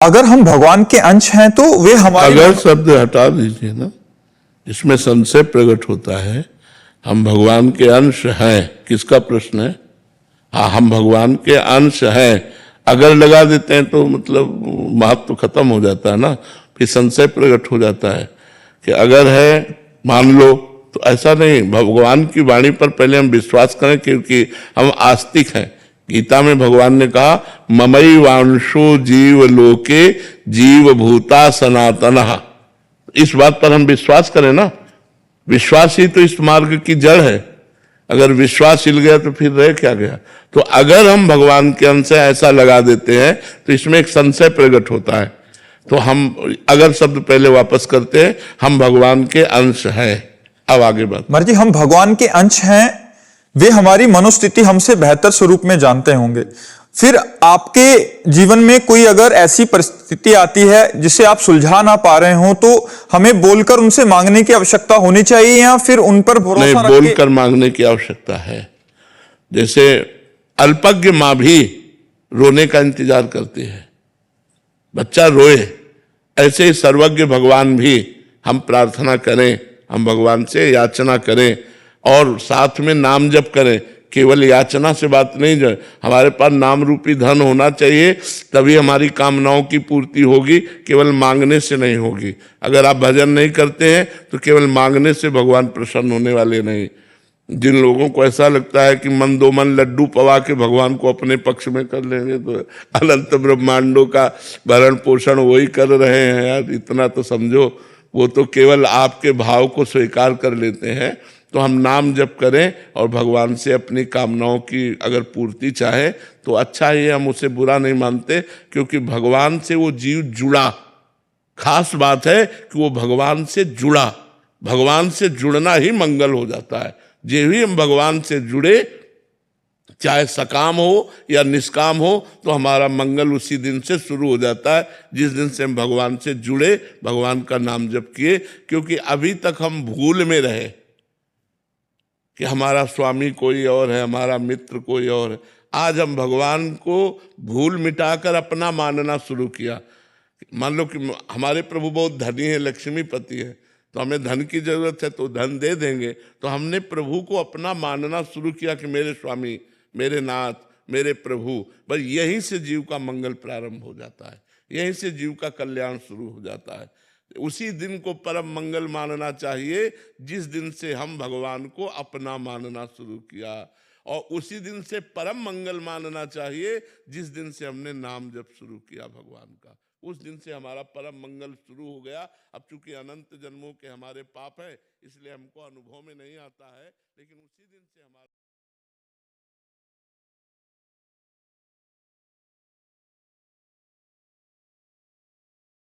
अगर हम भगवान के अंश हैं तो वे हमारे अगर शब्द हटा दीजिए ना, इसमें संशय प्रकट होता है। हम भगवान के अंश हैं, किसका प्रश्न है? हाँ, हम भगवान के अंश हैं। अगर लगा देते हैं तो मतलब महत्व खत्म हो जाता है ना, फिर संशय प्रकट हो जाता है कि अगर है मान लो, तो ऐसा नहीं। भगवान की वाणी पर पहले हम विश्वास करें, क्योंकि हम आस्तिक हैं। गीता में भगवान ने कहा, ममई वांशो जीव लोके जीव भूता सनातनः। इस बात पर हम विश्वास करें ना, विश्वास ही तो इस मार्ग की जड़ है। अगर विश्वास हिल गया तो फिर रह क्या गया? तो अगर हम भगवान के अंश से ऐसा लगा देते हैं तो इसमें एक संशय प्रकट होता है। तो हम अगर शब्द पहले वापस करते हैं, हम भगवान के अंश हैं। अब आगे बात। महाराज जी, हम भगवान के अंश हैं, वे हमारी मनोस्थिति हमसे बेहतर स्वरूप में जानते होंगे। फिर आपके जीवन में कोई अगर ऐसी परिस्थिति आती है जिसे आप सुलझा ना पा रहे हो, तो हमें बोलकर उनसे मांगने की आवश्यकता होनी चाहिए या फिर उन पर भरोसा नहीं, रख के? बोलकर मांगने की आवश्यकता है। जैसे अल्पज्ञ मां भी रोने का इंतजार करती है, बच्चा रोए, ऐसे ही सर्वज्ञ भगवान भी हम प्रार्थना करें, हम भगवान से याचना करें और साथ में नाम जप करें। केवल याचना से बात नहीं, जो हमारे पास नाम रूपी धन होना चाहिए, तभी हमारी कामनाओं की पूर्ति होगी, केवल मांगने से नहीं होगी। अगर आप भजन नहीं करते हैं तो केवल मांगने से भगवान प्रसन्न होने वाले नहीं। जिन लोगों को ऐसा लगता है कि मन दो मन लड्डू पवा के भगवान को अपने पक्ष में कर लेंगे, तो अनंत ब्रह्मांडों का भरण पोषण वही कर रहे हैं यार, इतना तो समझो। वो तो केवल आपके भाव को स्वीकार कर लेते हैं। तो हम नाम जप करें और भगवान से अपनी कामनाओं की अगर पूर्ति चाहे तो अच्छा ही है, हम उसे बुरा नहीं मानते, क्योंकि भगवान से वो जीव जुड़ा। खास बात है कि वो भगवान से जुड़ा। भगवान से जुड़ना ही मंगल हो जाता है। जे भी हम भगवान से जुड़े, चाहे सकाम हो या निष्काम हो, तो हमारा मंगल उसी दिन से शुरू हो जाता है जिस दिन से हम भगवान से जुड़े, भगवान का नाम जप किए। क्योंकि अभी तक हम भूल में रहे कि हमारा स्वामी कोई और है, हमारा मित्र कोई और है। आज हम भगवान को भूल मिटाकर अपना मानना शुरू किया। मान लो कि हमारे प्रभु बहुत धनी है, लक्ष्मीपति है, तो हमें धन की जरूरत है तो धन दे देंगे। तो हमने प्रभु को अपना मानना शुरू किया कि मेरे स्वामी, मेरे नाथ, मेरे प्रभु। बस यहीं से जीव का मंगल प्रारंभ हो जाता है, यहीं से जीव का कल्याण शुरू हो जाता है। उसी दिन को परम मंगल मानना चाहिए जिस दिन से हम भगवान को अपना मानना शुरू किया, और उसी दिन से परम मंगल मानना चाहिए जिस दिन से हमने नाम जप शुरू किया भगवान का। उस दिन से हमारा परम मंगल शुरू हो गया। अब चूंकि अनंत जन्मों के हमारे पाप है, इसलिए हमको अनुभव में नहीं आता है, लेकिन उसी दिन से हमारा